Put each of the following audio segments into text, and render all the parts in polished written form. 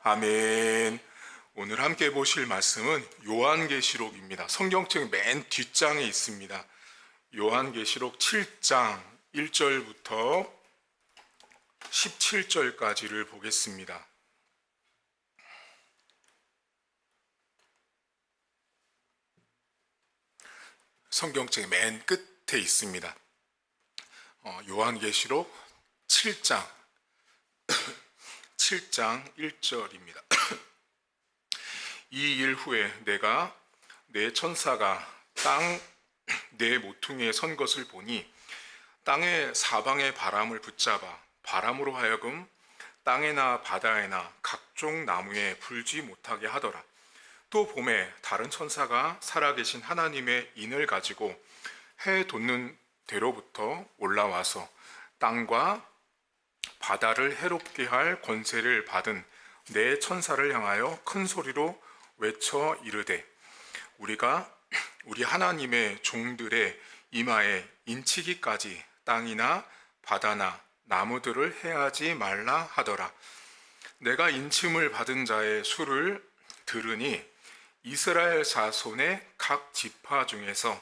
아멘. 오늘 함께 보실 말씀은 요한계시록입니다. 성경책 맨 뒷장에 있습니다. 요한계시록 7장 1절부터 17절까지를 보겠습니다. 성경책 맨 끝에 있습니다. 요한계시록 7장 1절입니다. 이 일 후에 내가 내 천사가 땅 내 모퉁이에 선 것을 보니 땅의 사방의 바람을 붙잡아 바람으로 하여금 땅에나 바다에나 각종 나무에 불지 못하게 하더라. 또 봄에 다른 천사가 살아계신 하나님의 인을 가지고 해 돋는 대로부터 올라와서 땅과 바다를 해롭게 할 권세를 받은 내 천사를 향하여 큰 소리로 외쳐 이르되 우리가 우리 하나님의 종들의 이마에 인치기까지 땅이나 바다나 나무들을 해하지 말라 하더라. 내가 인침을 받은 자의 수를 들으니 이스라엘 자손의 각 지파 중에서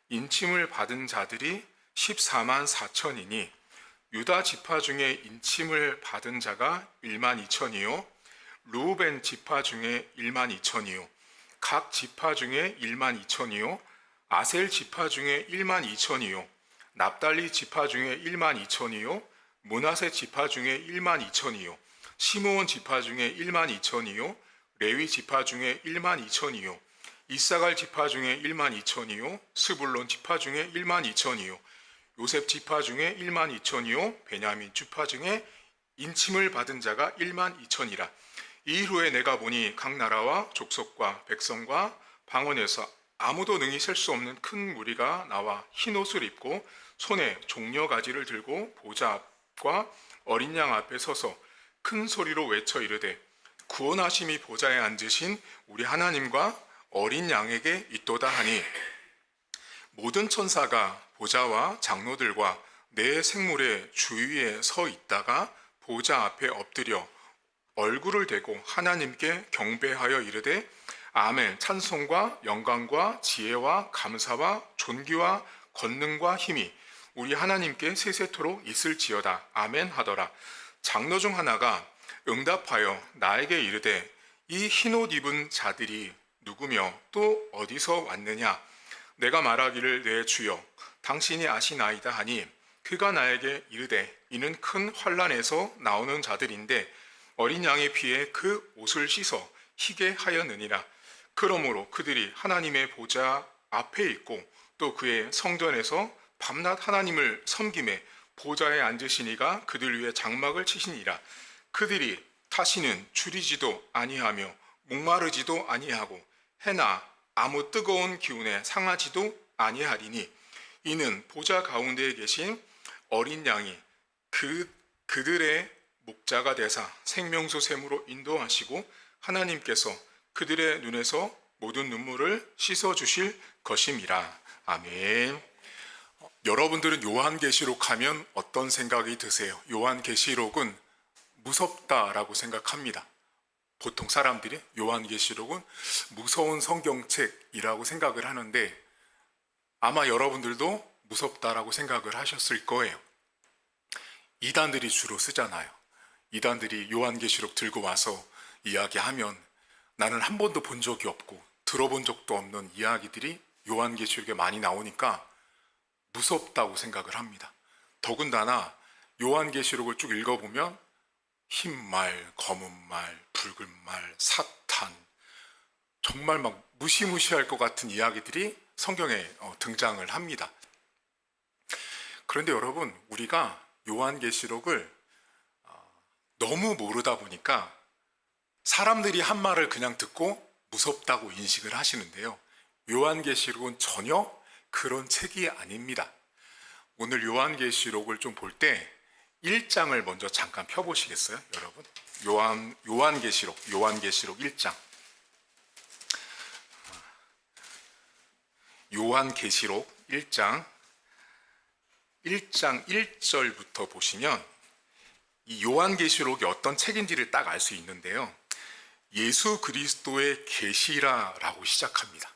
인침을 받은 자들이 14만 4천이니 유다 지파 중에 인침을 받은 자가 1만 2천이요 루벤 지파 중에 1만 2천이요 각 지파 중에 1만 2천이요 아셀 지파 중에 1만 2천이요 납달리 지파 중에 1만 2천이요 므낫세 지파 중에 1만 2천이요 시므온 지파 중에 1만 2천이요 레위 지파 중에 1만 2천이요 이사갈 지파 중에 1만 2천이요 스불론 지파 중에 1만 2천이요 요셉 지파 중에 1만 2천이요 베냐민 지파 중에 인침을 받은 자가 1만 2천이라. 이 후에 내가 보니 각 나라와 족속과 백성과 방언에서 아무도 능히 셀 수 없는 큰 무리가 나와 흰 옷을 입고 손에 종려가지를 들고 보좌 앞과 어린 양 앞에 서서 큰 소리로 외쳐 이르되 구원하심이 보좌에 앉으신 우리 하나님과 어린 양에게 있도다 하니 모든 천사가 보좌와 장로들과 내 생물의 주위에 서 있다가 보좌 앞에 엎드려 얼굴을 대고 하나님께 경배하여 이르되 아멘. 찬송과 영광과 지혜와 감사와 존귀와 권능과 힘이 우리 하나님께 세세토록 있을지어다. 아멘 하더라. 장로 중 하나가 응답하여 나에게 이르되 이 흰옷 입은 자들이 누구며 또 어디서 왔느냐. 내가 말하기를 내 주여 당신이 아시나이다 하니 그가 나에게 이르되 이는 큰 환난에서 나오는 자들인데 어린 양의 피에 그 옷을 씻어 희게 하였느니라. 그러므로 그들이 하나님의 보좌 앞에 있고 또 그의 성전에서 밤낮 하나님을 섬김에 보좌에 앉으시니가 그들 위에 장막을 치시니라. 그들이 다시는 줄이지도 아니하며 목마르지도 아니하고 해나 아무 뜨거운 기운에 상하지도 아니하리니 이는 보좌 가운데에 계신 어린 양이 그들의 목자가 되사 생명수 샘으로 인도하시고 하나님께서 그들의 눈에서 모든 눈물을 씻어 주실 것임이라. 아멘. 여러분들은 요한계시록 하면 어떤 생각이 드세요? 요한계시록은 무섭다라고 생각합니다. 보통 사람들이 요한계시록은 무서운 성경책이라고 생각을 하는데 아마 여러분들도 무섭다라고 생각을 하셨을 거예요. 이단들이 주로 쓰잖아요. 이단들이 요한계시록 들고 와서 이야기하면 나는 한 번도 본 적이 없고 들어본 적도 없는 이야기들이 요한계시록에 많이 나오니까 무섭다고 생각을 합니다. 더군다나 요한계시록을 쭉 읽어보면 흰 말, 검은 말, 붉은 말, 사탄 정말 막 무시무시할 것 같은 이야기들이 성경에 등장을 합니다. 그런데 여러분 우리가 요한계시록을 너무 모르다 보니까 사람들이 한 말을 그냥 듣고 무섭다고 인식을 하시는데요. 요한계시록은 전혀 그런 책이 아닙니다. 오늘 요한계시록을 좀 볼 때 1장을 먼저 잠깐 펴보시겠어요, 여러분? 요한계시록 1장. 요한계시록 1장 1절부터 보시면 이 요한계시록이 어떤 책인지를 딱 알 수 있는데요. 예수 그리스도의 계시라라고 시작합니다.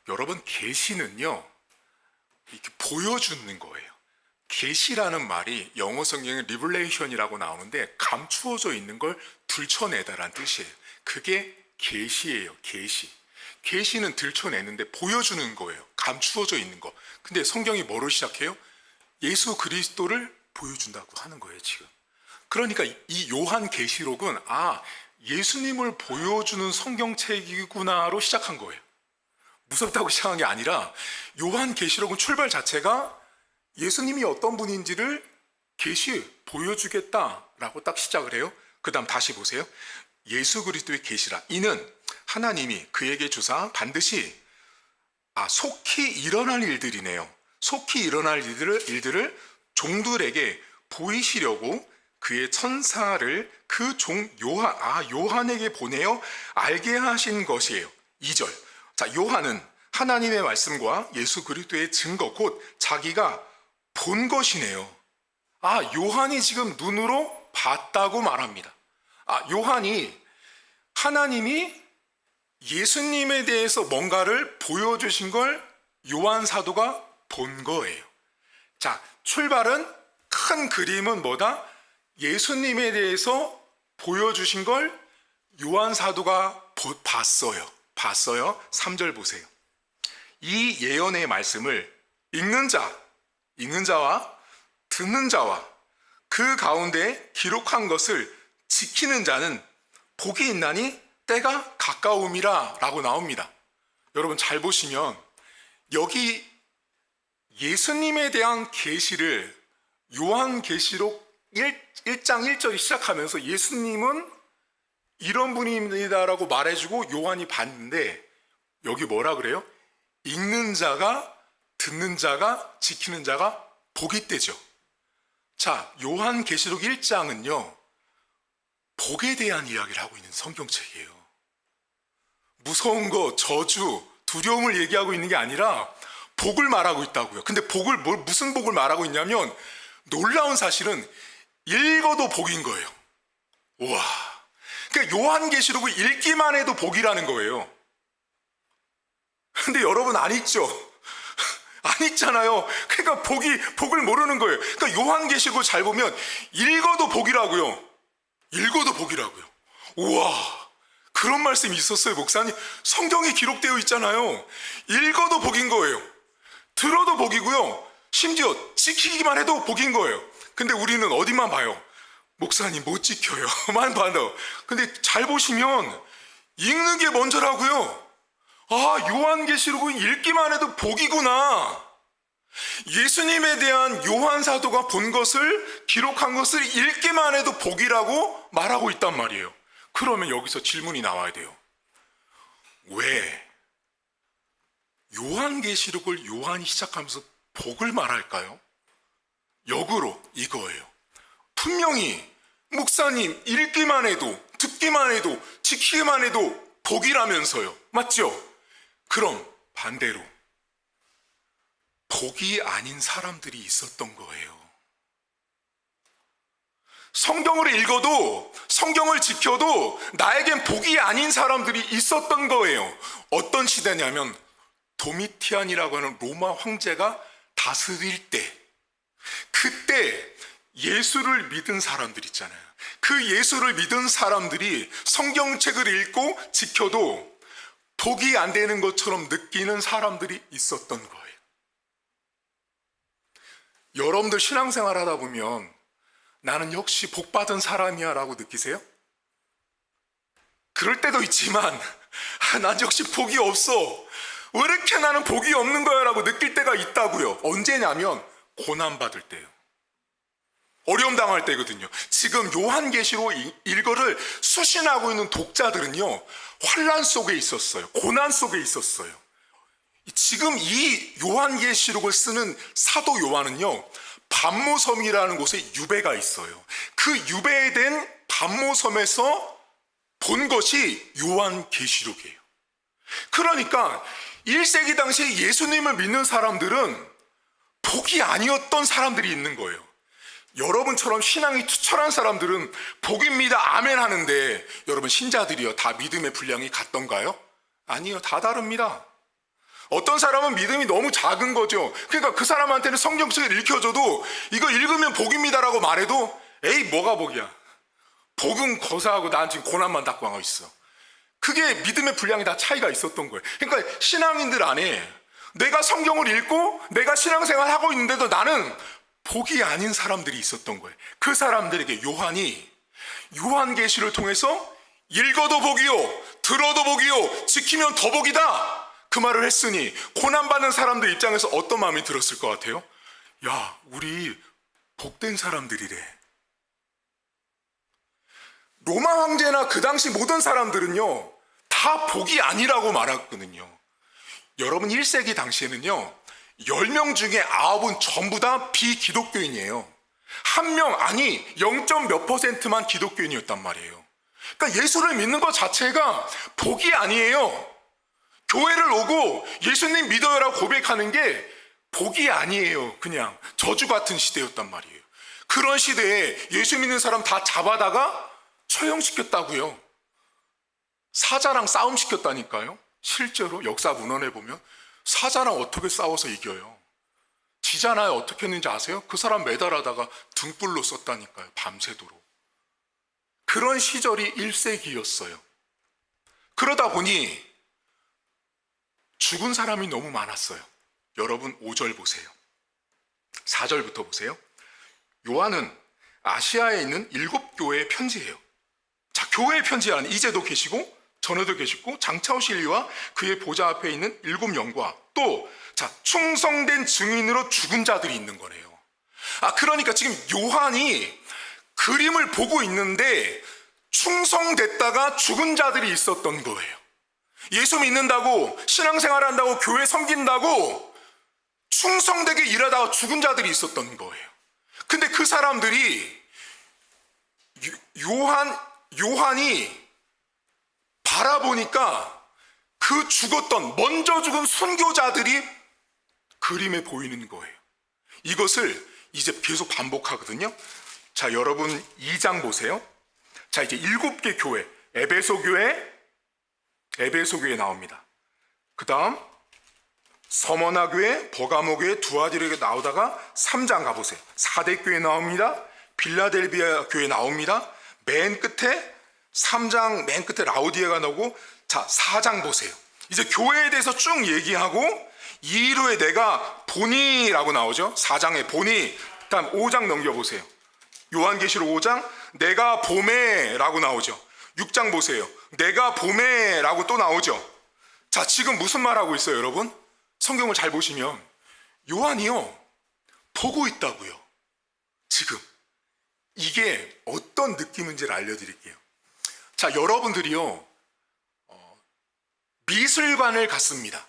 여러분, 계시는요, 이렇게 보여주는 거예요. 계시라는 말이 영어 성경에 리블레이션이라고 나오는데 감추어져 있는 걸 들춰내다라는 뜻이에요. 그게 계시예요. 계시. 계시는 들춰내는데 보여주는 거예요. 감추어져 있는 거. 근데 성경이 뭐로 시작해요? 예수 그리스도를 보여준다고 하는 거예요, 지금. 그러니까 이 요한 계시록은 예수님을 보여주는 성경책이구나로 시작한 거예요. 무섭다고 시작한 게 아니라 요한 계시록은 출발 자체가 예수님이 어떤 분인지를 보여주겠다라고 딱 시작을 해요. 그 다음 다시 보세요. 예수 그리스도의 계시라. 이는 하나님이 그에게 주사 반드시 속히 일어날 일들이네요. 속히 일어날 일들을 종들에게 보이시려고 그의 천사를 그 종 요한에게 보내어 알게 하신 것이에요. 2절. 자, 요한은 하나님의 말씀과 예수 그리스도의 증거 곧 자기가 본 것이네요. 요한이 지금 눈으로 봤다고 말합니다. 요한이 하나님이 예수님에 대해서 뭔가를 보여주신 걸 요한 사도가 본 거예요. 자, 출발은 큰 그림은 뭐다? 예수님에 대해서 보여주신 걸 요한 사도가 봤어요. 3절 보세요. 이 예언의 말씀을 읽는 자와 듣는 자와 그 가운데 기록한 것을 지키는 자는 복이 있나니 때가 가까움이라 라고 나옵니다. 여러분 잘 보시면 여기 예수님에 대한 계시를 요한계시록 1장 1절이 시작하면서 예수님은 이런 분입니다라고 말해주고 요한이 봤는데 여기 뭐라 그래요? 읽는 자가 듣는 자가 지키는 자가 복이 있대죠. 자, 요한계시록 1장은요 복에 대한 이야기를 하고 있는 성경책이에요. 무서운 거, 저주, 두려움을 얘기하고 있는 게 아니라 복을 말하고 있다고요. 근데 무슨 복을 말하고 있냐면 놀라운 사실은 읽어도 복인 거예요. 우와. 그러니까 요한계시록을 읽기만 해도 복이라는 거예요. 근데 여러분 안 읽죠? 안 읽잖아요. 그러니까 복을 모르는 거예요. 그러니까 요한계시록을 잘 보면 읽어도 복이라고요. 읽어도 복이라고요. 우와. 그런 말씀이 있었어요, 목사님. 성경에 기록되어 있잖아요. 읽어도 복인 거예요. 들어도 복이고요. 심지어 지키기만 해도 복인 거예요. 근데 우리는 어디만 봐요? 목사님 못 지켜요. 만 봐도. 근데 잘 보시면 읽는 게 먼저라고요. 요한계시록은 읽기만 해도 복이구나. 예수님에 대한 요한 사도가 본 것을 기록한 것을 읽기만 해도 복이라고 말하고 있단 말이에요. 그러면 여기서 질문이 나와야 돼요. 왜 요한계시록을 요한이 시작하면서 복을 말할까요? 역으로 이거예요. 분명히 목사님 읽기만 해도 듣기만 해도 지키기만 해도 복이라면서요. 맞죠? 그럼 반대로 복이 아닌 사람들이 있었던 거예요. 성경을 읽어도 성경을 지켜도 나에겐 복이 아닌 사람들이 있었던 거예요. 어떤 시대냐면 도미티안이라고 하는 로마 황제가 다스릴 때, 그때 예수를 믿은 사람들 있잖아요. 그 예수를 믿은 사람들이 성경책을 읽고 지켜도 복이 안 되는 것처럼 느끼는 사람들이 있었던 거예요. 여러분들 신앙생활 하다 보면 나는 역시 복받은 사람이야 라고 느끼세요? 그럴 때도 있지만 난 역시 복이 없어. 왜 이렇게 나는 복이 없는 거야 라고 느낄 때가 있다고요. 언제냐면 고난받을 때요. 어려움 당할 때거든요. 지금 요한계시록 일거를 수신하고 있는 독자들은요 환난 속에 있었어요. 고난 속에 있었어요. 지금 이 요한계시록을 쓰는 사도 요한은요 반모섬이라는 곳에 유배가 있어요. 그 유배된 반모섬에서 본 것이 요한계시록이에요. 그러니까 1세기 당시에 예수님을 믿는 사람들은 복이 아니었던 사람들이 있는 거예요. 여러분처럼 신앙이 투철한 사람들은 복입니다 아멘 하는데 여러분 신자들이요 다 믿음의 분량이 같던가요? 아니요, 다 다릅니다. 어떤 사람은 믿음이 너무 작은 거죠. 그러니까 그 사람한테는 성경책을 읽혀줘도 이거 읽으면 복입니다라고 말해도 에이 뭐가 복이야, 복은 거사하고 난 지금 고난만 닦고 하고 있어. 그게 믿음의 분량이 다 차이가 있었던 거예요. 그러니까 신앙인들 안에 내가 성경을 읽고 내가 신앙생활 하고 있는데도 나는 복이 아닌 사람들이 있었던 거예요. 그 사람들에게 요한이 요한계시를 통해서 읽어도 복이요 들어도 복이요 지키면 더 복이다 그 말을 했으니 고난받는 사람들 입장에서 어떤 마음이 들었을 것 같아요? 야, 우리 복된 사람들이래. 로마 황제나 그 당시 모든 사람들은요 다 복이 아니라고 말했거든요. 여러분 1세기 당시에는요 10명 중에 9은 전부 다 비기독교인이에요. 한 명, 아니 0. 몇 %만 기독교인이었단 말이에요. 그러니까 예수를 믿는 것 자체가 복이 아니에요. 교회를 오고 예수님 믿어요라고 고백하는 게 복이 아니에요. 그냥 저주 같은 시대였단 말이에요. 그런 시대에 예수 믿는 사람 다 잡아다가 처형시켰다고요. 사자랑 싸움시켰다니까요. 실제로 역사 문헌에 보면 사자랑 어떻게 싸워서 이겨요? 지잖아요. 어떻게 했는지 아세요? 그 사람 매달아다가 등불로 썼다니까요. 밤새도록. 그런 시절이 1세기였어요. 그러다 보니 죽은 사람이 너무 많았어요. 여러분 5절 보세요. 4절부터 보세요. 요한은 아시아에 있는 7교회의 편지예요. 자, 교회의 편지 안에 이제도 계시고 전에도 계시고 장차오실 이와 그의 보좌 앞에 있는 7영과 또 충성된 증인으로 죽은 자들이 있는 거래요. 그러니까 지금 요한이 그림을 보고 있는데 충성됐다가 죽은 자들이 있었던 거예요. 예수 믿는다고 신앙생활 한다고 교회 섬긴다고 충성되게 일하다가 죽은 자들이 있었던 거예요. 근데 그 사람들이 요한이 바라보니까 그 죽었던 먼저 죽은 순교자들이 그림에 보이는 거예요. 이것을 이제 계속 반복하거든요. 자, 여러분 2장 보세요. 자, 이제 7개 교회, 에베소 교회 나옵니다. 그 다음 서머나 교회, 버가모 교회, 두아디르에 나오다가 3장 가보세요. 사대 교회 나옵니다. 빌라델비아 교회 나옵니다. 맨 끝에 3장 맨 끝에 라우디에가 나오고, 자 4장 보세요. 이제 교회에 대해서 쭉 얘기하고 이후에 내가 보니라고 나오죠. 4장에 보니. 다음 5장 넘겨보세요. 요한계시록 5장 내가 보매라고 나오죠. 6장 보세요. 내가 보매라고 또 나오죠. 자, 지금 무슨 말하고 있어요, 여러분? 성경을 잘 보시면 요한이요 보고 있다고요. 지금 이게 어떤 느낌인지를 알려드릴게요. 자, 여러분들이요 미술관을 갔습니다.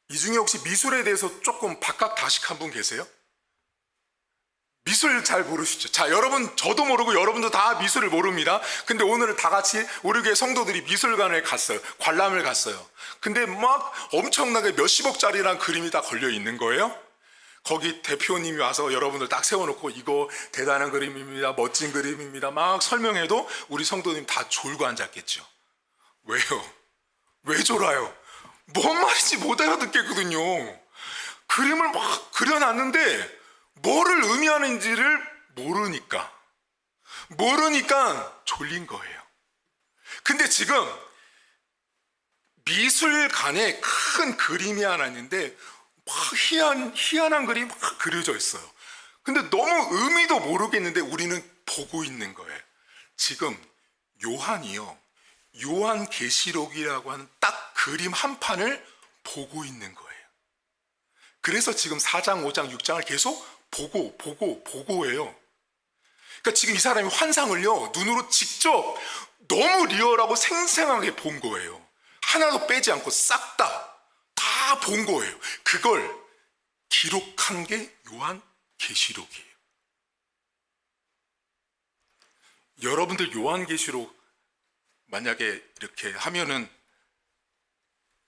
이 중에 혹시 미술에 대해서 조금 박학다식한 분 계세요? 미술 잘 모르시죠? 자, 여러분 저도 모르고 여러분도 다 미술을 모릅니다. 근데 오늘 다 같이 우리 교회 성도들이 미술관을 갔어요. 관람을 갔어요. 근데 막 엄청나게 몇십억짜리란 그림이 다 걸려 있는 거예요. 거기 대표님이 와서 여러분들 딱 세워놓고 이거 대단한 그림입니다, 멋진 그림입니다 막 설명해도 우리 성도님 다 졸고 앉았겠죠. 왜요? 왜 졸아요? 뭔 말인지 못 알아듣겠거든요. 그림을 막 그려놨는데 뭐를 의미하는지를 모르니까 졸린 거예요. 근데 지금 미술관에 큰 그림이 하나 있는데 막 희한한 그림이 막 그려져 있어요. 근데 너무 의미도 모르겠는데 우리는 보고 있는 거예요. 지금 요한이요 요한계시록이라고 하는 딱 그림 한 판을 보고 있는 거예요. 그래서 지금 4장, 5장, 6장을 계속 보고해요. 그러니까 지금 이 사람이 환상을요 눈으로 직접 너무 리얼하고 생생하게 본 거예요. 하나도 빼지 않고 싹 다 본 거예요. 그걸 기록한 게 요한계시록이에요. 여러분들 요한계시록 만약에 이렇게 하면은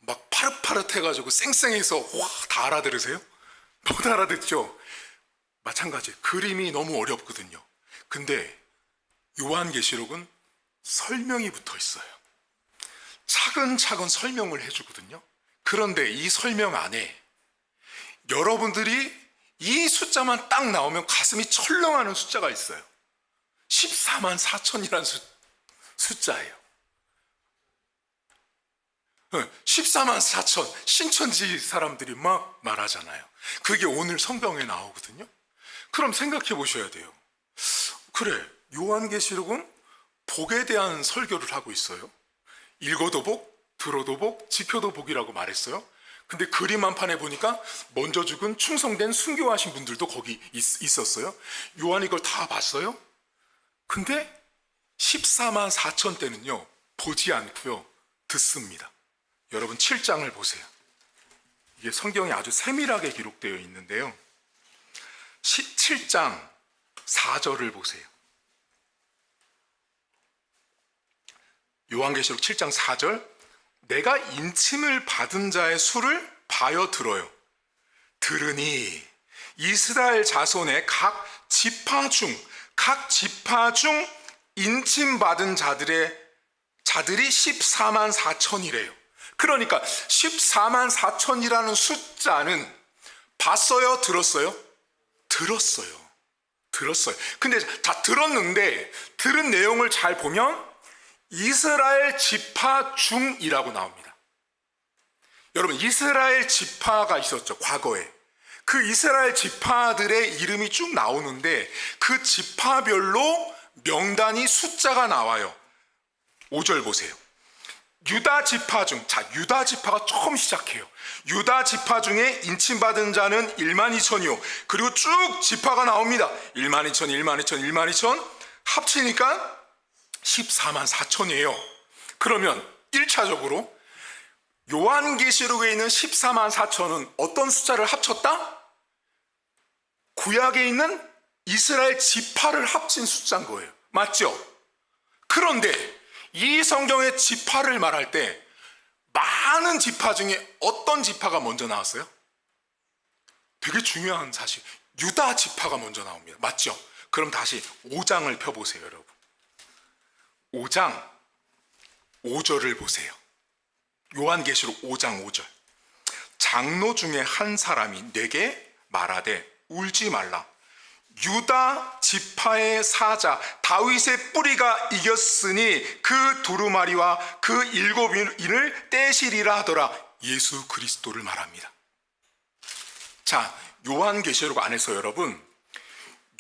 막 파릇파릇해가지고 쌩쌩해서 와 다 알아들으세요? 못 알아듣죠? 마찬가지 그림이 너무 어렵거든요. 근데 요한계시록은 설명이 붙어 있어요. 차근차근 설명을 해주거든요. 그런데 이 설명 안에 여러분들이 이 숫자만 딱 나오면 가슴이 철렁하는 숫자가 있어요. 14만 4천이라는 숫자예요. 14만 4천, 신천지 사람들이 막 말하잖아요. 그게 오늘 성경에 나오거든요. 그럼 생각해 보셔야 돼요. 그래, 요한계시록은 복에 대한 설교를 하고 있어요. 읽어도 복, 들어도 복, 지켜도 복이라고 말했어요. 근데 그림 한 판에 보니까 먼저 죽은 충성된 순교하신 분들도 거기 있었어요. 요한이 이걸 다 봤어요. 근데 14만 4천 때는요, 보지 않고요, 듣습니다. 여러분 7장을 보세요. 이게 성경에 아주 세밀하게 기록되어 있는데요. 7장 4절을 보세요. 요한계시록 7장 4절, 내가 인침을 받은 자의 수를 봐여 들어요. 들으니 이스라엘 자손의 각 지파 중 인침 받은 자들이 14만 4천이래요. 그러니까 14만 4천이라는 숫자는 봤어요? 들었어요? 들었어요. 근데 다 들었는데 들은 내용을 잘 보면 이스라엘 지파 중이라고 나옵니다. 여러분, 이스라엘 지파가 있었죠, 과거에. 그 이스라엘 지파들의 이름이 쭉 나오는데 그 지파별로 명단이 숫자가 나와요. 5절 보세요. 유다 지파 중, 유다 지파가 처음 시작해요. 유다 지파 중에 인침받은 자는 1만 2천이요. 그리고 쭉 지파가 나옵니다. 1만 2천, 1만 2천, 1만 2천 합치니까 14만 4천이에요. 그러면 1차적으로 요한계시록에 있는 14만 4천은 어떤 숫자를 합쳤다? 구약에 있는 이스라엘 지파를 합친 숫자인 거예요. 맞죠? 그런데 이 성경의 지파를 말할 때 많은 지파 중에 어떤 지파가 먼저 나왔어요? 되게 중요한 사실, 유다 지파가 먼저 나옵니다. 맞죠? 그럼 다시 5장을 펴보세요, 여러분. 5장 5절을 보세요. 요한계시록 5장 5절. 장로 중에 한 사람이 내게 말하되 울지 말라. 유다 지파의 사자 다윗의 뿌리가 이겼으니 그 두루마리와 그 7인을 떼시리라 하더라. 예수 그리스도를 말합니다. 자, 요한계시록 안에서 여러분,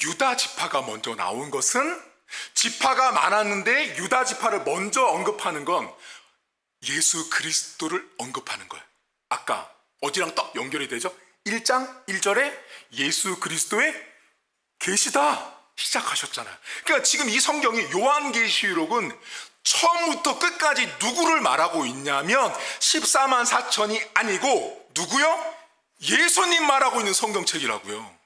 유다 지파가 먼저 나온 것은, 지파가 많았는데 유다 지파를 먼저 언급하는 건 예수 그리스도를 언급하는 거예요. 아까 어디랑 딱 연결이 되죠? 1장 1절에 예수 그리스도의 계시다 시작하셨잖아요. 그러니까 지금 이 성경이, 요한계시록은 처음부터 끝까지 누구를 말하고 있냐면 14만 4천이 아니고 누구요? 예수님 말하고 있는 성경책이라고요.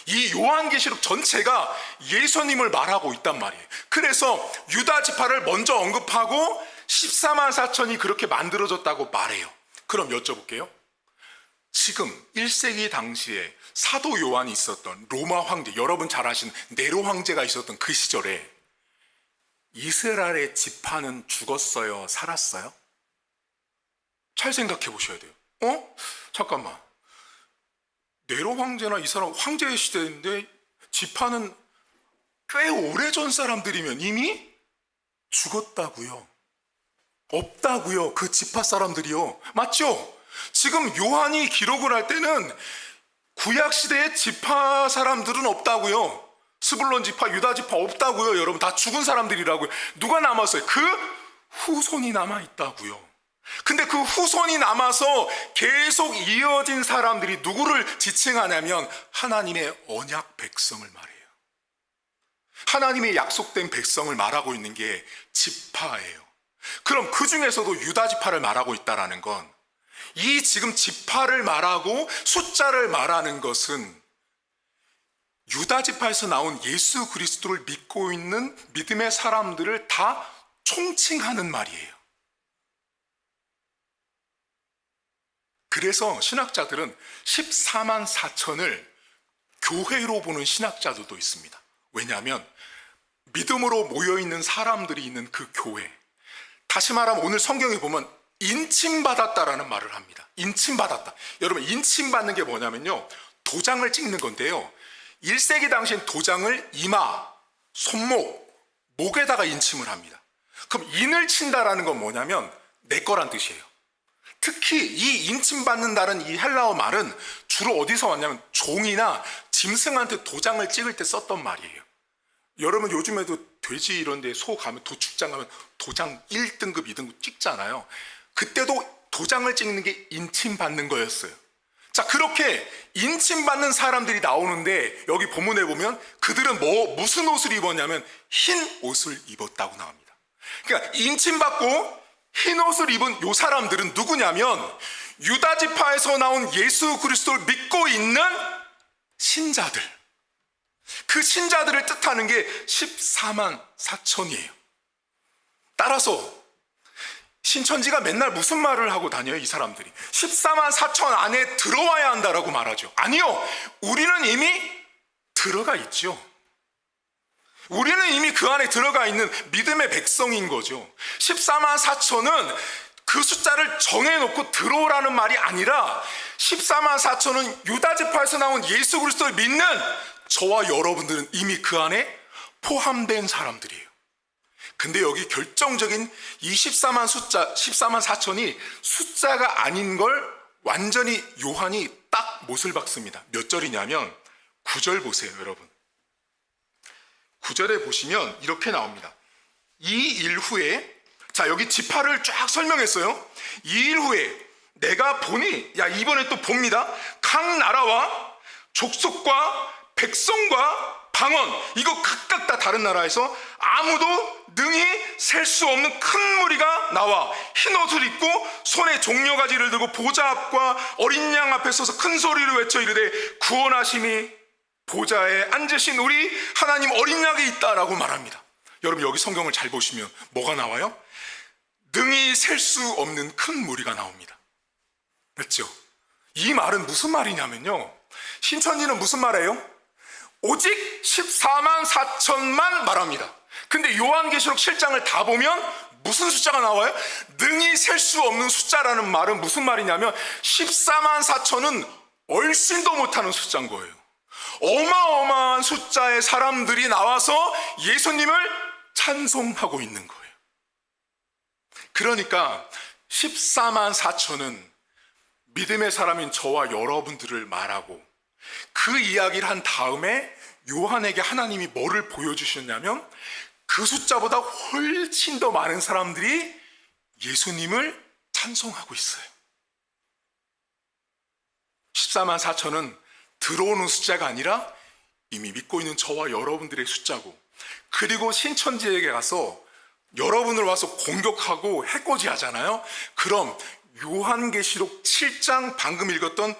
이 요한계시록 전체가 예수님을 말하고 있단 말이에요. 그래서 유다 지파를 먼저 언급하고 14만 4천이 그렇게 만들어졌다고 말해요. 그럼 여쭤볼게요. 지금 1세기 당시에 사도 요한이 있었던 로마 황제, 여러분 잘 아시는 네로 황제가 있었던 그 시절에 이스라엘의 지파는 죽었어요? 살았어요? 잘 생각해 보셔야 돼요. 잠깐만. 네로 황제나 이 사람 황제의 시대인데 지파는 꽤 오래전 사람들이면 이미 죽었다고요. 없다고요. 그 지파 사람들이요. 맞죠? 지금 요한이 기록을 할 때는 구약 시대의 지파 사람들은 없다고요. 스불론 지파, 유다 지파 없다고요. 여러분 다 죽은 사람들이라고요. 누가 남았어요? 그 후손이 남아 있다고요. 근데 그 후손이 남아서 계속 이어진 사람들이 누구를 지칭하냐면 하나님의 언약 백성을 말해요. 하나님의 약속된 백성을 말하고 있는 게 지파예요. 그럼 그 중에서도 유다 지파를 말하고 있다는 건, 이 지금 지파를 말하고 숫자를 말하는 것은 유다 지파에서 나온 예수 그리스도를 믿고 있는 믿음의 사람들을 다 총칭하는 말이에요. 그래서 신학자들은 14만 4천을 교회로 보는 신학자들도 있습니다. 왜냐하면 믿음으로 모여있는 사람들이 있는 그 교회, 다시 말하면 오늘 성경에 보면 인침받았다라는 말을 합니다. 인침받았다. 여러분, 인침받는 게 뭐냐면요, 도장을 찍는 건데요, 1세기 당시엔 도장을 이마, 손목, 목에다가 인침을 합니다. 그럼 인을 친다라는 건 뭐냐면 내 거란 뜻이에요. 특히 이 인침받는다는 이 헬라어 말은 주로 어디서 왔냐면 종이나 짐승한테 도장을 찍을 때 썼던 말이에요. 여러분, 요즘에도 돼지 이런 데 소 가면, 도축장 가면 도장 1등급, 2등급 찍잖아요. 그때도 도장을 찍는 게 인침받는 거였어요. 자, 그렇게 인침받는 사람들이 나오는데 여기 본문에 보면 그들은 무슨 옷을 입었냐면 흰 옷을 입었다고 나옵니다. 그러니까 인침받고 흰 옷을 입은 요 사람들은 누구냐면 유다 지파에서 나온 예수 그리스도를 믿고 있는 신자들, 그 신자들을 뜻하는 게 14만 4천이에요. 따라서 신천지가 맨날 무슨 말을 하고 다녀요? 이 사람들이 14만 4천 안에 들어와야 한다라고 말하죠. 아니요, 우리는 이미 들어가 있죠. 우리는 이미 그 안에 들어가 있는 믿음의 백성인 거죠. 14만 4천은 그 숫자를 정해놓고 들어오라는 말이 아니라 14만 4천은 유다 지파에서 나온 예수 그리스도를 믿는 저와 여러분들은 이미 그 안에 포함된 사람들이에요. 근데 여기 결정적인 이 14만 4천이 숫자가 아닌 걸 완전히 요한이 딱 못을 박습니다. 몇 절이냐면 9절 보세요, 여러분. 9절에 보시면 이렇게 나옵니다. 이 일 후에, 자, 여기 지파를 쫙 설명했어요. 이 일 후에 내가 보니, 야, 이번에 또 봅니다. 각 나라와 족속과 백성과 방언, 이거 각각 다 다른 나라에서 아무도 능히 셀 수 없는 큰 무리가 나와 흰 옷을 입고 손에 종려가지를 들고 보좌 앞과 어린 양 앞에 서서 큰 소리로 외쳐 이르되 구원하심이 보좌에 앉으신 우리 하나님 어린 양에 있다라고 말합니다. 여러분, 여기 성경을 잘 보시면 뭐가 나와요? 능히 셀 수 없는 큰 무리가 나옵니다. 맞죠? 이 말은 무슨 말이냐면요, 신천지는 무슨 말이에요? 오직 14만 4천만 말합니다. 근데 요한계시록 7장을 다 보면 무슨 숫자가 나와요? 능히 셀 수 없는 숫자라는 말은 무슨 말이냐면 14만 4천은 얼씬도 못하는 숫자인 거예요. 어마어마한 숫자의 사람들이 나와서 예수님을 찬송하고 있는 거예요. 그러니까 14만 4천은 믿음의 사람인 저와 여러분들을 말하고, 그 이야기를 한 다음에 요한에게 하나님이 뭐를 보여주셨냐면 그 숫자보다 훨씬 더 많은 사람들이 예수님을 찬송하고 있어요. 14만 4천은 들어오는 숫자가 아니라 이미 믿고 있는 저와 여러분들의 숫자고, 그리고 신천지에게 가서 여러분을 와서 공격하고 해코지 하잖아요. 그럼 요한계시록 7장 방금 읽었던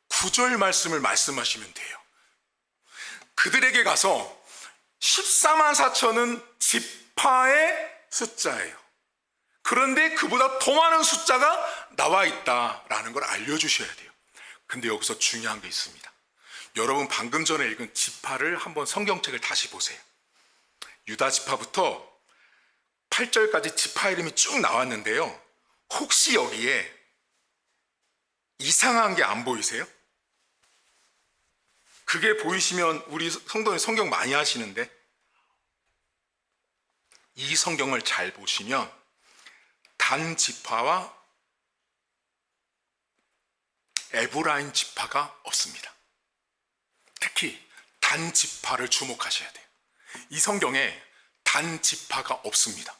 9절 말씀을 말씀하시면 돼요. 그들에게 가서 14만 4천은 지파의 숫자예요. 그런데 그보다 더 많은 숫자가 나와 있다라는 걸 알려주셔야 돼요. 근데 여기서 중요한 게 있습니다. 여러분, 방금 전에 읽은 지파를 한번 성경책을 다시 보세요. 유다 지파부터 8절까지 지파 이름이 쭉 나왔는데요, 혹시 여기에 이상한 게 안 보이세요? 그게 보이시면, 우리 성도님 성경 많이 하시는데 이 성경을 잘 보시면 단 지파와 에브라임 지파가 없습니다. 특히 단 지파를 주목하셔야 돼요. 이 성경에 단 지파가 없습니다.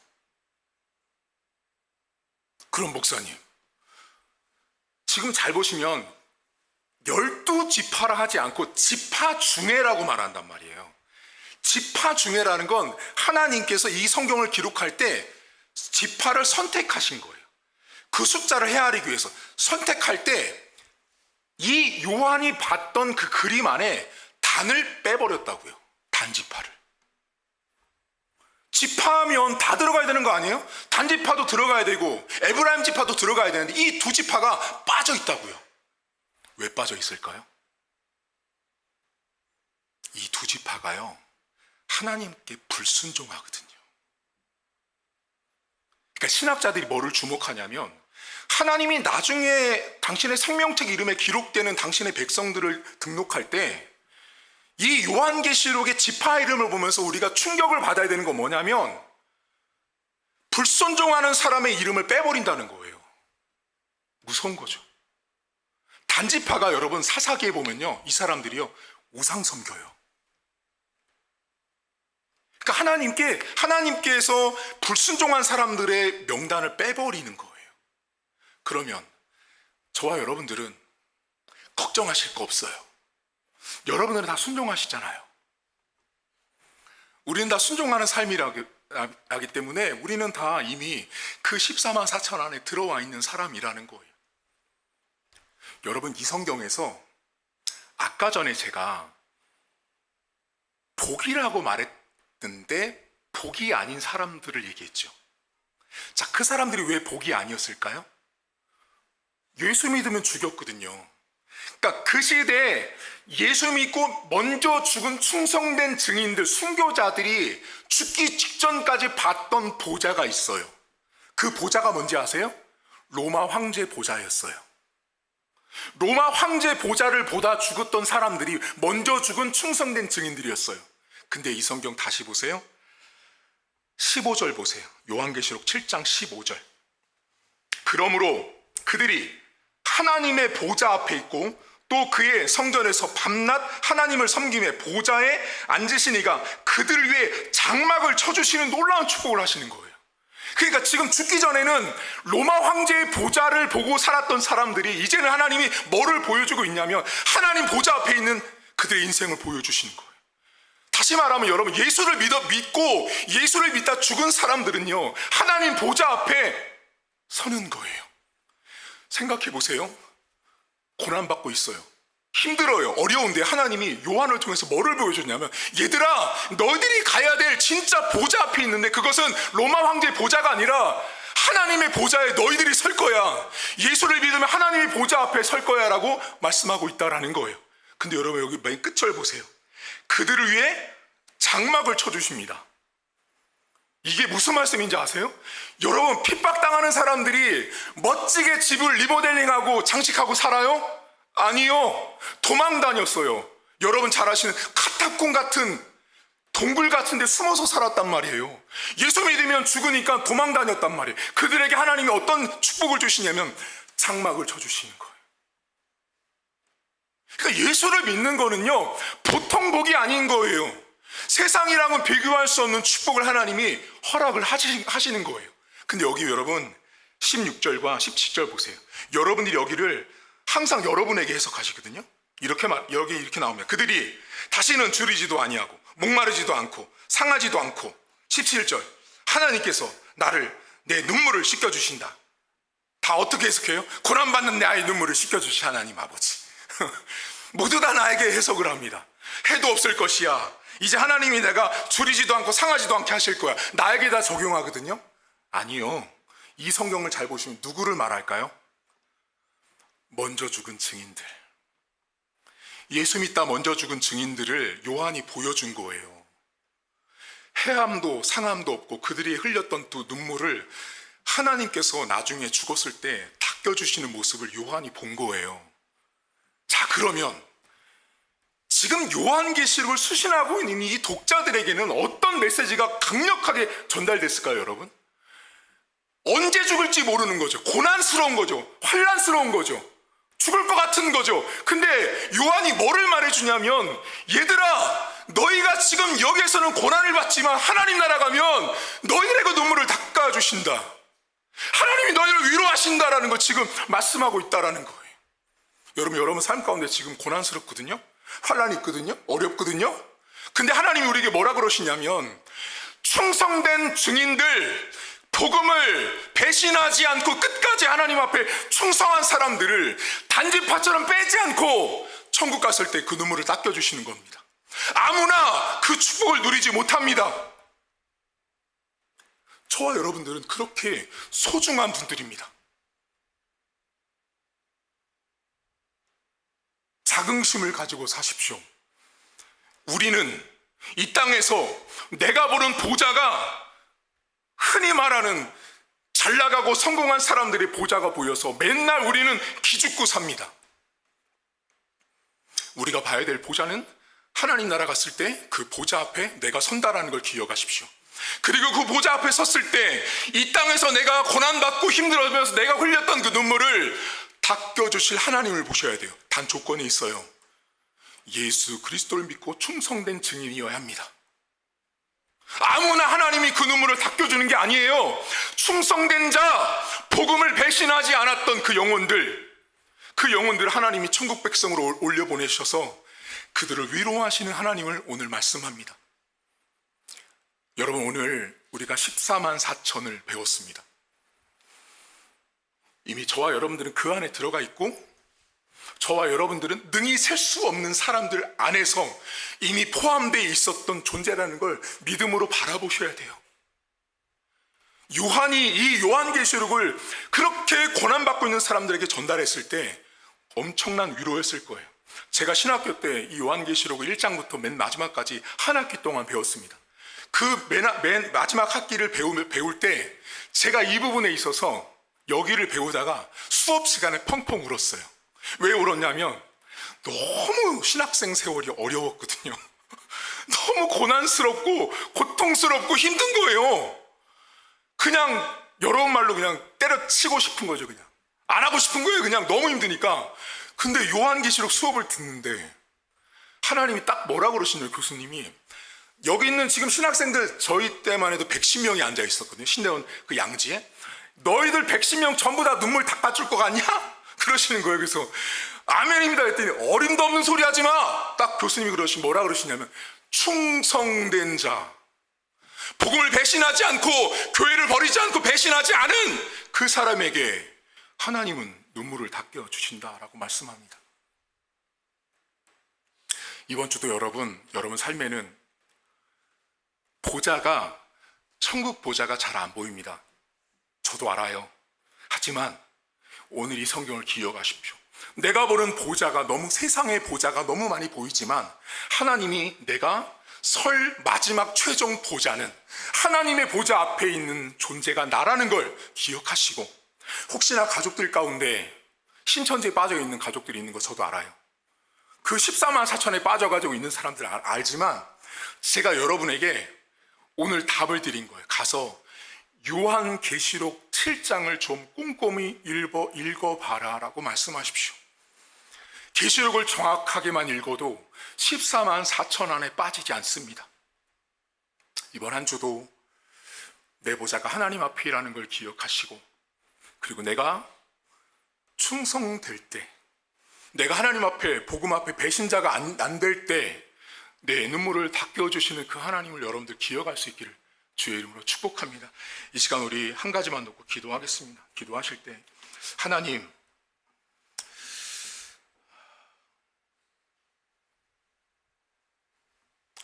그럼 목사님, 지금 잘 보시면 12지파라 하지 않고 지파 중에라고 말한단 말이에요. 지파 중에라는 건 하나님께서 이 성경을 기록할 때 지파를 선택하신 거예요. 그 숫자를 헤아리기 위해서 선택할 때 이 요한이 봤던 그 그림 안에 단을 빼버렸다고요. 단지파를. 지파면 다 들어가야 되는 거 아니에요? 단지파도 들어가야 되고 에브라임 지파도 들어가야 되는데 이 두 지파가 빠져 있다고요. 왜 빠져 있을까요? 이 두 지파가요, 하나님께 불순종하거든요. 그러니까 신학자들이 뭐를 주목하냐면, 하나님이 나중에 당신의 생명책 이름에 기록되는 당신의 백성들을 등록할 때 이 요한계시록의 지파 이름을 보면서 우리가 충격을 받아야 되는 건 뭐냐면, 불순종하는 사람의 이름을 빼버린다는 거예요. 무서운 거죠. 단지파가 여러분 사사기에 보면요, 이 사람들이요 우상 섬겨요. 그러니까 하나님께서 불순종한 사람들의 명단을 빼버리는 거예요. 그러면 저와 여러분들은 걱정하실 거 없어요. 여러분들은 다 순종하시잖아요. 우리는 다 순종하는 삶이라기 때문에 우리는 다 이미 그 14만 4천 안에 들어와 있는 사람이라는 거예요. 여러분, 이 성경에서 아까 전에 제가 복이라고 말했는데 복이 아닌 사람들을 얘기했죠. 자, 그 사람들이 왜 복이 아니었을까요? 예수 믿으면 죽였거든요. 그러니까 그 시대에 예수 믿고 먼저 죽은 충성된 증인들, 순교자들이 죽기 직전까지 봤던 보좌가 있어요. 그 보좌가 뭔지 아세요? 로마 황제 보좌였어요. 로마 황제 보좌를 보다 죽었던 사람들이 먼저 죽은 충성된 증인들이었어요. 근데 이 성경 다시 보세요. 15절 보세요. 요한계시록 7장 15절. 그러므로 그들이 하나님의 보좌 앞에 있고 또 그의 성전에서 밤낮 하나님을 섬김에 보좌에 앉으시니가 그들을 위해 장막을 쳐주시는 놀라운 축복을 하시는 거예요. 그러니까 지금 죽기 전에는 로마 황제의 보좌를 보고 살았던 사람들이 이제는 하나님이 뭐를 보여주고 있냐면 하나님 보좌 앞에 있는 그들의 인생을 보여주시는 거예요. 다시 말하면 여러분, 예수를 믿고 예수를 믿다 죽은 사람들은요 하나님 보좌 앞에 서는 거예요. 생각해 보세요. 고난받고 있어요. 힘들어요. 어려운데 하나님이 요한을 통해서 뭐를 보여줬냐면, 얘들아, 너희들이 가야 될 진짜 보좌 앞에 있는데 그것은 로마 황제의 보좌가 아니라 하나님의 보좌에 너희들이 설 거야. 예수를 믿으면 하나님의 보좌 앞에 설 거야 라고 말씀하고 있다라는 거예요. 근데 여러분, 여기 맨 끝절 보세요. 그들을 위해 장막을 쳐주십니다. 이게 무슨 말씀인지 아세요? 여러분, 핍박당하는 사람들이 멋지게 집을 리모델링하고 장식하고 살아요? 아니요. 도망 다녔어요. 여러분 잘 아시는 카타콤 같은 동굴 같은 데 숨어서 살았단 말이에요. 예수 믿으면 죽으니까 도망 다녔단 말이에요. 그들에게 하나님이 어떤 축복을 주시냐면 장막을 쳐주시는 거예요. 그러니까 예수를 믿는 거는요 보통 복이 아닌 거예요. 세상이랑은 비교할 수 없는 축복을 하나님이 허락을 하시는 거예요. 근데 여기 여러분 16절과 17절 보세요. 여러분들이 여기를 항상 여러분에게 해석하시거든요. 여기 이렇게 나오면 그들이 다시는 줄이지도 아니하고 목마르지도 않고 상하지도 않고 17절 하나님께서 나를 내 눈물을 씻겨주신다. 다 어떻게 해석해요? 고난받는 내 아이 눈물을 씻겨주시 하나님 아버지. 모두 다 나에게 해석을 합니다. 해도 없을 것이야. 이제 하나님이 내가 줄이지도 않고 상하지도 않게 하실 거야. 나에게 다 적용하거든요. 아니요. 이 성경을 잘 보시면 누구를 말할까요? 먼저 죽은 증인들. 예수 믿다 먼저 죽은 증인들을 요한이 보여준 거예요. 해함도 상함도 없고 그들이 흘렸던 또 눈물을 하나님께서 나중에 죽었을 때 닦여주시는 모습을 요한이 본 거예요. 자, 그러면 지금 요한계시록을 수신하고 있는 이 독자들에게는 어떤 메시지가 강력하게 전달됐을까요, 여러분? 언제 죽을지 모르는 거죠. 고난스러운 거죠. 환난스러운 거죠. 죽을 것 같은 거죠. 근데 요한이 뭐를 말해주냐면, 얘들아, 너희가 지금 여기에서는 고난을 받지만 하나님 나라 가면 너희들에게 눈물을 닦아주신다. 하나님이 너희를 위로하신다라는 거 지금 말씀하고 있다라는 거예요. 여러분 삶 가운데 지금 고난스럽거든요. 환난이 있거든요. 어렵거든요. 근데 하나님이 우리에게 뭐라 그러시냐면, 충성된 증인들, 복음을 배신하지 않고 끝까지 하나님 앞에 충성한 사람들을 단지파처럼 빼지 않고 천국 갔을 때 그 눈물을 닦여주시는 겁니다. 아무나 그 축복을 누리지 못합니다. 저와 여러분들은 그렇게 소중한 분들입니다. 자긍심을 가지고 사십시오. 우리는 이 땅에서 내가 보는 보좌가 흔히 말하는 잘 나가고 성공한 사람들의 보좌가 보여서 맨날 우리는 기죽고 삽니다. 우리가 봐야 될 보좌는 하나님 나라 갔을 때 그 보좌 앞에 내가 선다라는 걸 기억하십시오. 그리고 그 보좌 앞에 섰을 때 이 땅에서 내가 고난받고 힘들어지면서 내가 흘렸던 그 눈물을 닦여주실 하나님을 보셔야 돼요. 단 조건이 있어요. 예수 그리스도를 믿고 충성된 증인이어야 합니다. 아무나 하나님이 그 눈물을 닦여주는 게 아니에요. 충성된 자, 복음을 배신하지 않았던 그 영혼들 하나님이 천국 백성으로 올려보내셔서 그들을 위로하시는 하나님을 오늘 말씀합니다. 여러분, 오늘 우리가 14만 4천을 배웠습니다. 이미 저와 여러분들은 그 안에 들어가 있고, 저와 여러분들은 능히 셀 수 없는 사람들 안에서 이미 포함되어 있었던 존재라는 걸 믿음으로 바라보셔야 돼요. 요한이 이 요한계시록을 그렇게 고난받고 있는 사람들에게 전달했을 때 엄청난 위로였을 거예요. 제가 신학교 때 이 요한계시록을 1장부터 맨 마지막까지 한 학기 동안 배웠습니다. 그 맨 마지막 학기를 배울 때 제가 이 부분에 있어서 여기를 배우다가 수업 시간에 펑펑 울었어요. 왜 울었냐면 너무 신학생 세월이 어려웠거든요. 너무 고난스럽고 고통스럽고 힘든 거예요. 그냥 여러분 말로 그냥 때려치고 싶은 거죠. 그냥 안 하고 싶은 거예요. 그냥 너무 힘드니까. 근데 요한계시록 수업을 듣는데 하나님이 딱 뭐라고 그러시냐면, 교수님이 여기 있는 지금 신학생들 저희 때만 해도 110명이 앉아 있었거든요. 신대원 그 양지에. 너희들 110명 전부 다 눈물 닦아줄 것 같냐? 그러시는 거예요. 그래서 아멘입니다 했더니 어림도 없는 소리 하지 마. 딱 교수님이 뭐라 그러시냐면, 충성된 자, 복음을 배신하지 않고 교회를 버리지 않고 배신하지 않은 그 사람에게 하나님은 눈물을 닦여 주신다라고 말씀합니다. 이번 주도 여러분 삶에는 보좌가, 천국 보좌가 잘 안 보입니다. 저도 알아요. 하지만 오늘 이 성경을 기억하십시오. 내가 보는 보좌가 너무, 세상의 보좌가 너무 많이 보이지만 하나님이 내가 설 마지막 최종 보좌는 하나님의 보좌 앞에 있는 존재가 나라는 걸 기억하시고, 혹시나 가족들 가운데 신천지에 빠져 있는 가족들이 있는 거 저도 알아요. 그 14만 4천에 빠져가지고 있는 사람들 알지만 제가 여러분에게 오늘 답을 드린 거예요. 가서 요한계시록 7장을 좀 꼼꼼히 읽어봐라 라고 말씀하십시오. 계시록을 정확하게만 읽어도 14만 4천 안에 빠지지 않습니다. 이번 한 주도 내 보좌가 하나님 앞이라는 걸 기억하시고, 그리고 내가 충성될 때, 내가 하나님 앞에, 복음 앞에 배신자가 안 될 때 내 눈물을 닦여주시는 그 하나님을 여러분들 기억할 수 있기를 주의 이름으로 축복합니다. 이 시간 우리 한 가지만 놓고 기도하겠습니다. 기도하실 때, 하나님,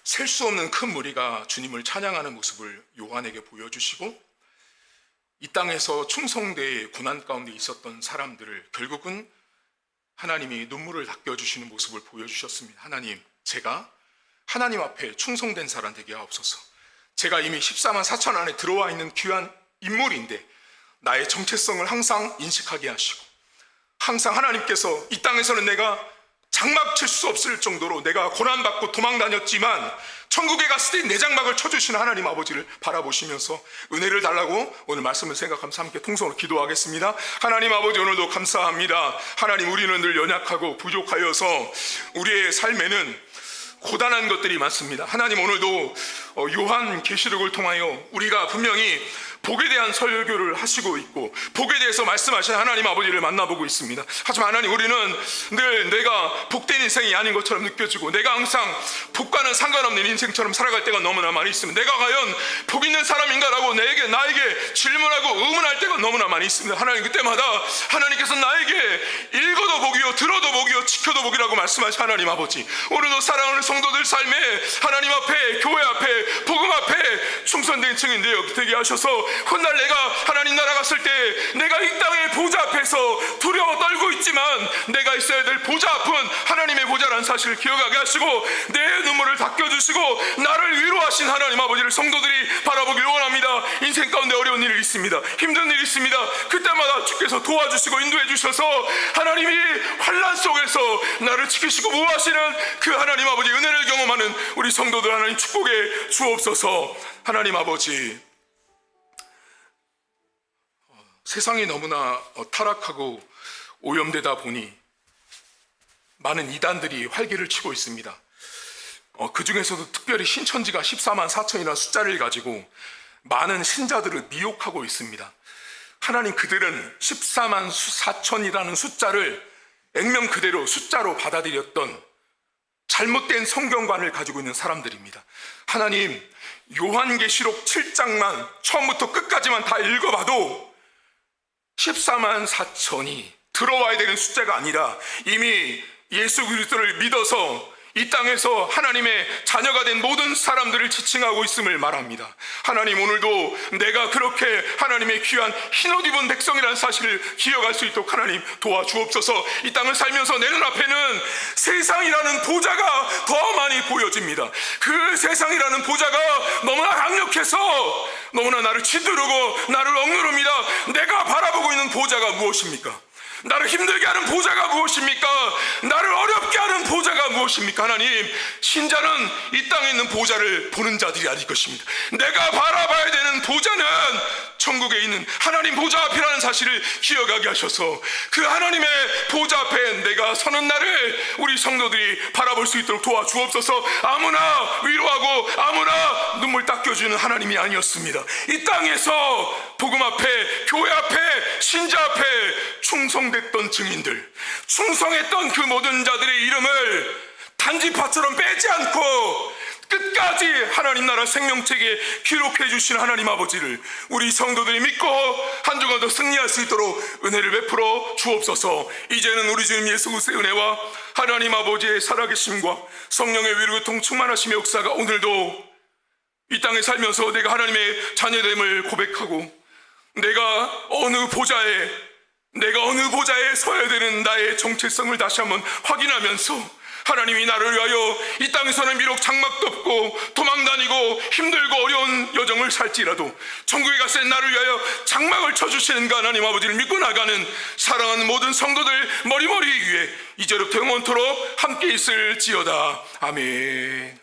셀 수 없는 큰 무리가 주님을 찬양하는 모습을 요한에게 보여주시고, 이 땅에서 충성되이 고난 가운데 있었던 사람들을 결국은 하나님이 눈물을 닦여주시는 모습을 보여주셨습니다. 하나님, 제가 하나님 앞에 충성된 사람 되게 하옵소서. 제가 이미 14만 4천 안에 들어와 있는 귀한 인물인데 나의 정체성을 항상 인식하게 하시고, 항상 하나님께서 이 땅에서는 내가 장막 칠 수 없을 정도로 내가 고난받고 도망다녔지만 천국에 갔을 때 내 장막을 쳐주시는 하나님 아버지를 바라보시면서 은혜를 달라고 오늘 말씀을 생각하면서 함께 통성으로 기도하겠습니다. 하나님 아버지, 오늘도 감사합니다. 하나님, 우리는 늘 연약하고 부족하여서 우리의 삶에는 고단한 것들이 많습니다. 하나님, 오늘도 요한 계시록을 통하여 우리가 분명히 복에 대한 설교를 하시고 있고 복에 대해서 말씀하신 하나님 아버지를 만나보고 있습니다. 하지만 하나님, 우리는 늘 내가 복된 인생이 아닌 것처럼 느껴지고 내가 항상 복과는 상관없는 인생처럼 살아갈 때가 너무나 많이 있습니다. 내가 과연 복 있는 사람인가라고 나에게 질문하고 의문할 때가 너무나 많이 있습니다. 하나님, 그때마다 하나님께서 나에게 읽어도 복이요 들어도 복이요 지켜도 복이라고 말씀하신 하나님 아버지, 오늘도 사랑하는 성도들 삶에 하나님 앞에, 교회 앞에, 복음 앞에 충성된 증인 되게 하셔서 훗날 내가 하나님 나라 갔을 때 내가 이 땅의 보좌 앞에서 두려워 떨고 있지만 내가 있어야 될 보좌 앞은 하나님의 보좌라는 사실이라는 사실을 기억하게 하시고 내 눈물을 닦여주시고 나를 위로하신 하나님 아버지를 성도들이 바라보길 원합니다. 인생 가운데 어려운 일이 있습니다. 힘든 일이 있습니다. 그때마다 주께서 도와주시고 인도해 주셔서 하나님이 환난 속에서 나를 지키시고 보호하시는 그 하나님 아버지 은혜를 경험하는 우리 성도들 하나님 축복해 주옵소서. 하나님 아버지, 세상이 너무나 타락하고 오염되다 보니 많은 이단들이 활개를 치고 있습니다. 그 중에서도 특별히 신천지가 14만 4천이라는 숫자를 가지고 많은 신자들을 미혹하고 있습니다. 하나님, 그들은 14만 4천이라는 숫자를 액면 그대로 숫자로 받아들였던 잘못된 성경관을 가지고 있는 사람들입니다. 하나님, 요한계시록 7장만 처음부터 끝까지만 다 읽어봐도 14만 4천이 들어와야 되는 숫자가 아니라 이미 예수 그리스도를 믿어서 이 땅에서 하나님의 자녀가 된 모든 사람들을 지칭하고 있음을 말합니다. 하나님, 오늘도 내가 그렇게 하나님의 귀한 흰옷 입은 백성이라는 사실을 기억할 수 있도록 하나님 도와주옵소서. 이 땅을 살면서 내 눈앞에는 세상이라는 보좌가 더 많이 보여집니다. 그 세상이라는 보좌가 너무나 강력해서 너무나 나를 짓누르고 나를 억누릅니다. 내가 바라보고 있는 보좌가 무엇입니까? 나를 힘들게 하는 보좌가 무엇입니까? 나를 어렵게 하는 보좌가 무엇입니까? 하나님, 신자는 이 땅에 있는 보좌를 보는 자들이 아닐 것입니다. 내가 바라봐야 되는 보좌는 천국에 있는 하나님 보좌 앞이라는 사실을 기억하게 하셔서 그 하나님의 보좌 앞에 내가 서는 날을 우리 성도들이 바라볼 수 있도록 도와주옵소서. 아무나 위로하고 아무나 눈물 닦여주는 하나님이 아니었습니다. 이 땅에서 복음 앞에, 교회 앞에, 신자 앞에 충성됐던 증인들, 충성했던 그 모든 자들의 이름을 단지파처럼 빼지 않고 끝까지 하나님 나라 생명책에 기록해 주신 하나님 아버지를 우리 성도들이 믿고 한 주간 더 승리할 수 있도록 은혜를 베풀어 주옵소서. 이제는 우리 주님 예수 그리스도의 은혜와 하나님 아버지의 살아계심과 성령의 위로교통 충만하심의 역사가 오늘도 이 땅에 살면서 내가 하나님의 자녀됨을 고백하고 내가 어느 보좌에 서야 되는 나의 정체성을 다시 한번 확인하면서 하나님이 나를 위하여 이 땅에서는 비록 장막도 없고 도망다니고 힘들고 어려운 여정을 살지라도 천국에 갔을 때 나를 위하여 장막을 쳐주시는 그 하나님 아버지를 믿고 나가는 사랑하는 모든 성도들 머리머리 위에 이제부터 영원토록 함께 있을지어다. 아멘.